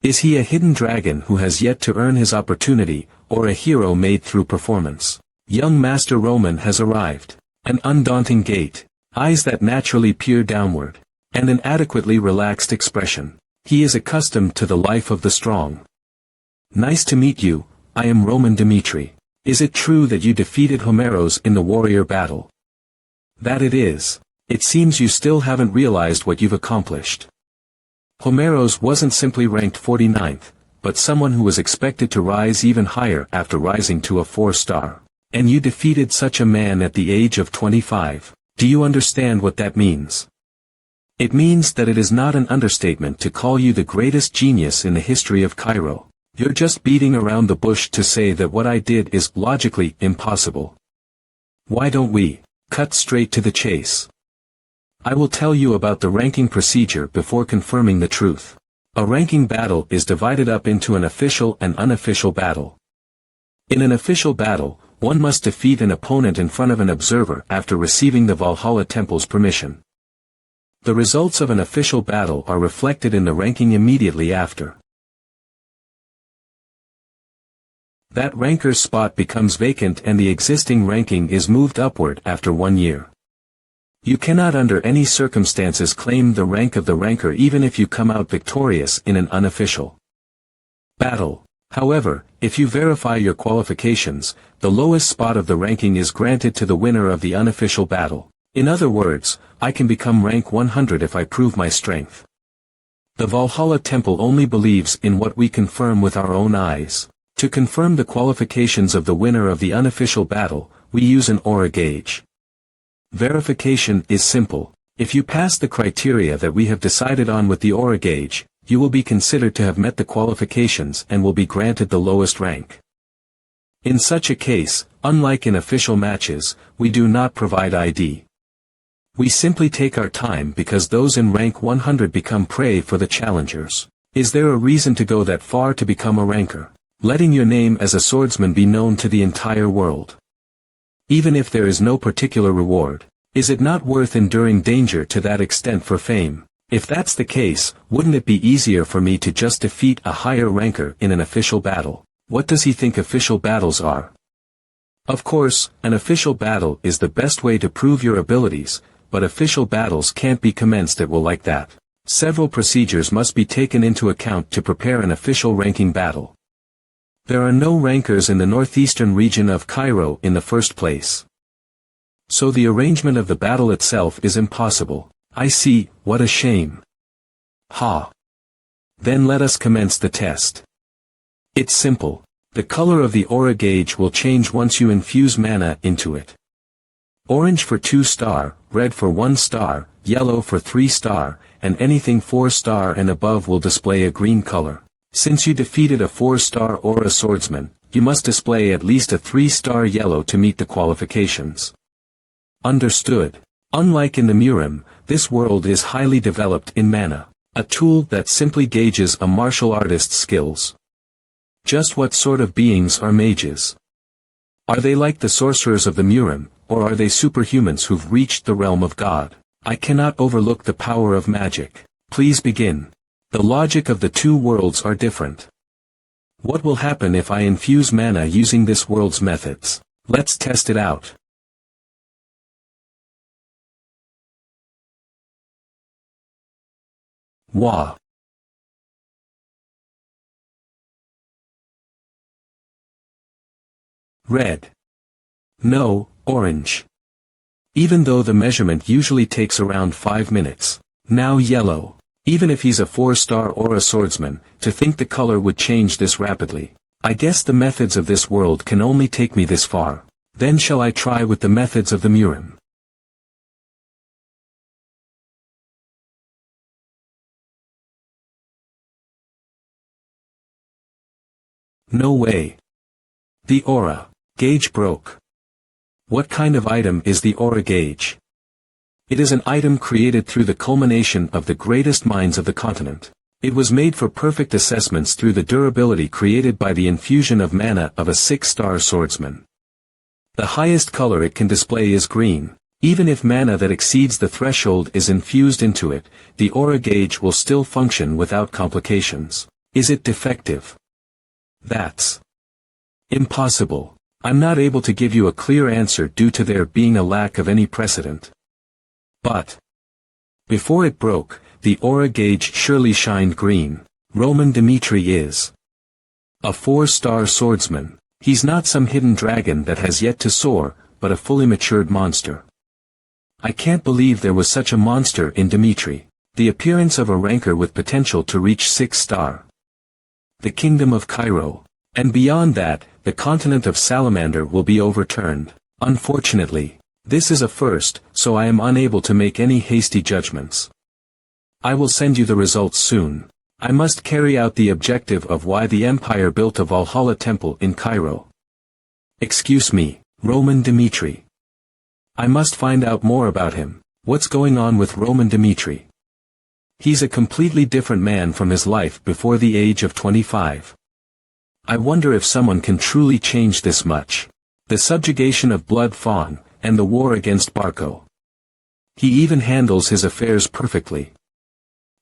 Is he a hidden dragon who has yet to earn his opportunity, or a hero made through performance? Young Master Roman has arrived. An undaunting gait, eyes that naturally peer downward, and an adequately relaxed expression. He is accustomed to the life of the strong. Nice to meet you, I am Roman Dimitri. Is it true that you defeated Homeros in the warrior battle? That it is. It seems you still haven't realized what you've accomplished. Homeros wasn't simply ranked 49th, but someone who was expected to rise even higher after rising to a 4-star. And you defeated such a man at the age of 25. Do you understand what that means? It means that it is not an understatement to call you the greatest genius in the history of Cairo. You're just beating around the bush to say that what I did is logically impossible. Why don't we cut straight to the chase? I will tell you about the ranking procedure before confirming the truth. A ranking battle is divided up into an official and unofficial battle. In an official battle, one must defeat an opponent in front of an observer after receiving the Valhalla Temple's permission. The results of an official battle are reflected in the ranking immediately after. That ranker's spot becomes vacant and the existing ranking is moved upward after 1 year. You cannot under any circumstances claim the rank of the ranker even if you come out victorious in an unofficial battle. However, if you verify your qualifications, the lowest spot of the ranking is granted to the winner of the unofficial battle. In other words, I can become rank 100 if I prove my strength. The Valhalla Temple only believes in what we confirm with our own eyes. To confirm the qualifications of the winner of the unofficial battle, we use an aura gauge. Verification is simple. If you pass the criteria that we have decided on with the aura gauge, you will be considered to have met the qualifications and will be granted the lowest rank. In such a case, unlike in official matches, we do not provide ID. We simply take our time because those in rank 100 become prey for the challengers. Is there a reason to go that far to become a ranker? Letting your name as a swordsman be known to the entire world. Even if there is no particular reward, is it not worth enduring danger to that extent for fame? If that's the case, wouldn't it be easier for me to just defeat a higher ranker in an official battle? What does he think official battles are? Of course, an official battle is the best way to prove your abilities, but official battles can't be commenced at will like that. Several procedures must be taken into account to prepare an official ranking battle. There are no rankers in the northeastern region of Cairo in the first place. So the arrangement of the battle itself is impossible. I see, what a shame. Ha. Then let us commence the test. It's simple. The color of the aura gauge will change once you infuse mana into it. Orange for 2-star, red for 1-star, yellow for 3-star, and anything 4-star and above will display a green color. Since you defeated a 4-star aura swordsman, you must display at least a 3-star yellow to meet the qualifications. Understood. Unlike in the Murim, this world is highly developed in mana, a tool that simply gauges a martial artist's skills. Just what sort of beings are mages? Are they like the sorcerers of the Murim, or are they superhumans who've reached the realm of God? I cannot overlook the power of magic. Please begin. The logic of the two worlds are different. What will happen if I infuse mana using this world's methods? Let's test it out. Wah. Red. No, orange. Even though the measurement usually takes around 5 minutes. Now yellow. Even if he's a 4-star aura swordsman, to think the color would change this rapidly. I guess the methods of this world can only take me this far. Then shall I try with the methods of the Murim? No way. The aura gauge broke. What kind of item is the aura gauge? It is an item created through the culmination of the greatest minds of the continent. It was made for perfect assessments through the durability created by the infusion of mana of a 6-star swordsman. The highest color it can display is green. Even if mana that exceeds the threshold is infused into it, the aura gauge will still function without complications. Is it defective? That's impossible. I'm not able to give you a clear answer due to there being a lack of any precedent. But before it broke, the aura gauge surely shined green. Roman Dmitri is a 4-star swordsman. He's not some hidden dragon that has yet to soar, but a fully matured monster. I can't believe there was such a monster in Dmitri. The appearance of a ranker with potential to reach 6-star. The kingdom of Cairo. And beyond that, the continent of Salamander will be overturned. Unfortunately, this is a first, so I am unable to make any hasty judgments. I will send you the results soon. I must carry out the objective of why the empire built a Valhalla temple in Cairo. Excuse me, Roman Dmitri. I must find out more about him. What's going on with Roman Dmitri? He's a completely different man from his life before the age of 25. I wonder if someone can truly change this much. The subjugation of Blood Fawn, and the war against Barco. He even handles his affairs perfectly.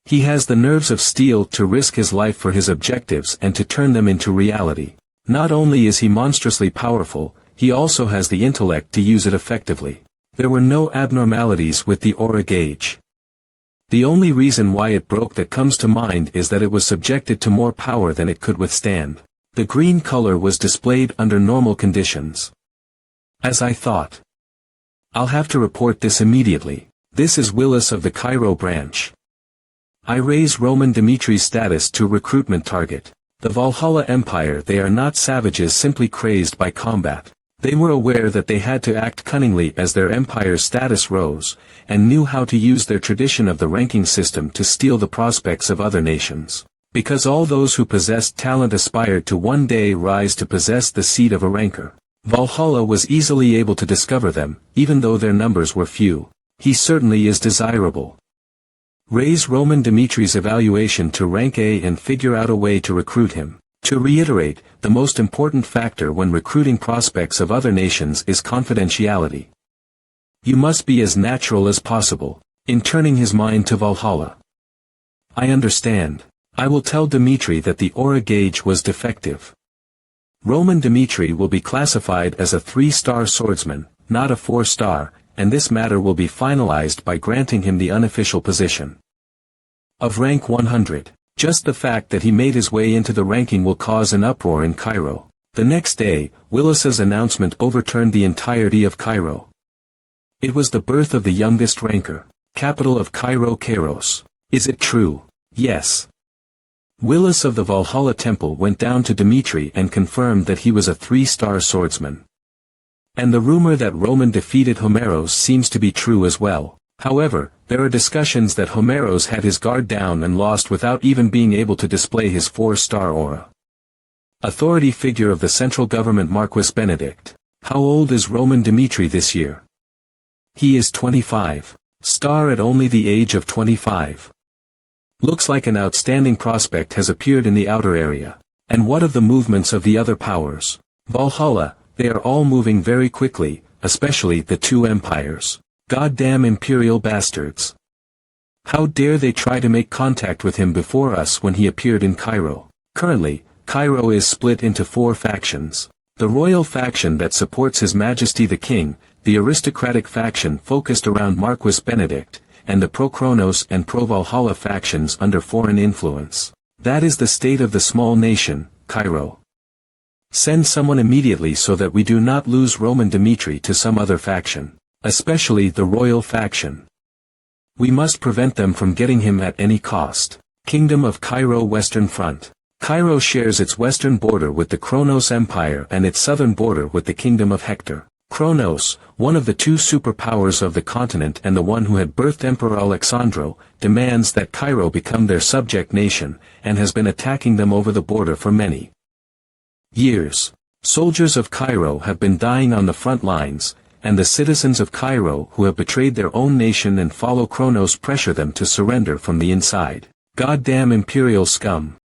He has the nerves of steel to risk his life for his objectives and to turn them into reality. Not only is he monstrously powerful, he also has the intellect to use it effectively. There were no abnormalities with the aura gauge. The only reason why it broke that comes to mind is that it was subjected to more power than it could withstand. The green color was displayed under normal conditions. As I thought. I'll have to report this immediately. This is Willis of the Cairo branch. I raise Roman Dimitri's status to recruitment target. The Valhalla Empire, they are not savages simply crazed by combat. They were aware that they had to act cunningly as their empire's status rose, and knew how to use their tradition of the ranking system to steal the prospects of other nations. Because all those who possessed talent aspired to one day rise to possess the seat of a ranker. Valhalla was easily able to discover them, even though their numbers were few. He certainly is desirable. Raise Roman Dimitri's evaluation to rank A and figure out a way to recruit him. To reiterate, the most important factor when recruiting prospects of other nations is confidentiality. You must be as natural as possible, in turning his mind to Valhalla. I understand. I will tell Dmitri that the aura gauge was defective. Roman Dmitri will be classified as a 3-star swordsman, not a 4-star, and this matter will be finalized by granting him the unofficial position of rank 100. Just the fact that he made his way into the ranking will cause an uproar in Cairo. The next day, Willis's announcement overturned the entirety of Cairo. It was the birth of the youngest ranker, capital of Cairo, Kairos. Is it true? Yes. Willis of the Valhalla Temple went down to Dmitri and confirmed that he was a 3-star swordsman. And the rumor that Roman defeated Homeros seems to be true as well. However, there are discussions that Homeros had his guard down and lost without even being able to display his 4-star aura. Authority figure of the central government Marquis Benedict. How old is Roman Dmitri this year? He is 25. Star at only the age of 25. Looks like an outstanding prospect has appeared in the outer area. And what of the movements of the other powers? Valhalla, they are all moving very quickly, especially the two empires. Goddamn imperial bastards. How dare they try to make contact with him before us when he appeared in Cairo? Currently, Cairo is split into 4 factions. The royal faction that supports His Majesty the King, the aristocratic faction focused around Marquis Benedict, and the pro-Kronos and pro-Valhalla factions under foreign influence. That is the state of the small nation, Cairo. Send someone immediately so that we do not lose Roman Dmitri to some other faction, especially the royal faction. We must prevent them from getting him at any cost. Kingdom of Cairo Western Front. Cairo shares its western border with the Kronos Empire and its southern border with the Kingdom of Hector. Kronos, one of the 2 superpowers of the continent and the one who had birthed Emperor Alexandro, demands that Cairo become their subject nation, and has been attacking them over the border for many years. Soldiers of Cairo have been dying on the front lines, and the citizens of Cairo who have betrayed their own nation and follow Kronos pressure them to surrender from the inside. Goddamn imperial scum.